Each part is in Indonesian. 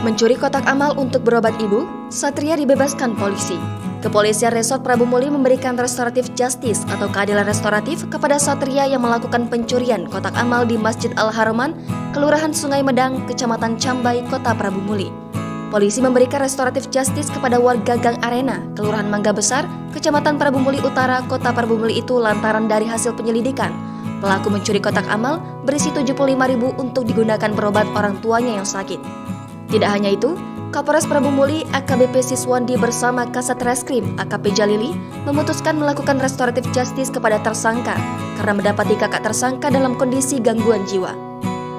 Mencuri kotak amal untuk berobat ibu, Satria dibebaskan polisi. Kepolisian Resort Prabu Muli memberikan restoratif justice atau keadilan restoratif kepada Satria yang melakukan pencurian kotak amal di Masjid Al-Haroman, Kelurahan Sungai Medang, Kecamatan Cambai, Kota Prabu Muli. Polisi memberikan restoratif justice kepada warga Gang Arena, Kelurahan Mangga Besar, Kecamatan Prabu Muli Utara, Kota Prabu Muli itu lantaran dari hasil penyelidikan, pelaku mencuri kotak amal berisi 75.000 untuk digunakan berobat orang tuanya yang sakit. Tidak hanya itu, Kapolres Prabu Muli AKBP Siswandi bersama Kasat Reskrim AKP Jalili memutuskan melakukan restoratif justice kepada tersangka karena mendapati kakak tersangka dalam kondisi gangguan jiwa.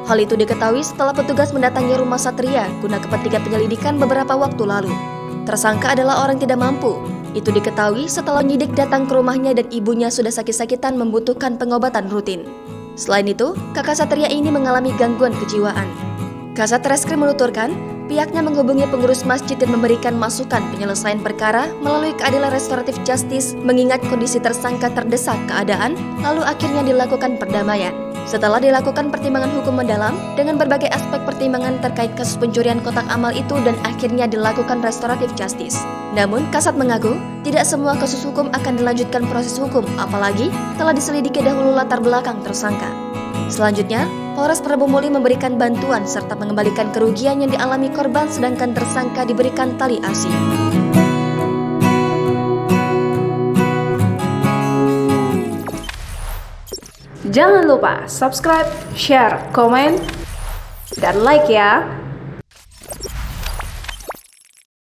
Hal itu diketahui setelah petugas mendatangi rumah Satria guna kepentingan penyelidikan beberapa waktu lalu. Tersangka adalah orang tidak mampu. Itu diketahui setelah penyidik datang ke rumahnya dan ibunya sudah sakit-sakitan membutuhkan pengobatan rutin. Selain itu, kakak Satria ini mengalami gangguan kejiwaan. Kasat Reskrim menuturkan, pihaknya menghubungi pengurus masjid dan memberikan masukan penyelesaian perkara melalui keadilan restoratif justice mengingat kondisi tersangka terdesak keadaan, lalu akhirnya dilakukan perdamaian. Setelah dilakukan pertimbangan hukum mendalam dengan berbagai aspek pertimbangan terkait kasus pencurian kotak amal itu dan akhirnya dilakukan restoratif justice. Namun, Kasat mengaku tidak semua kasus hukum akan dilanjutkan proses hukum, apalagi telah diselidiki dahulu latar belakang tersangka. Selanjutnya, Polres Prabu Muli memberikan bantuan serta mengembalikan kerugian yang dialami korban sedangkan tersangka diberikan tali asi. Jangan lupa subscribe, share, komen, dan like ya!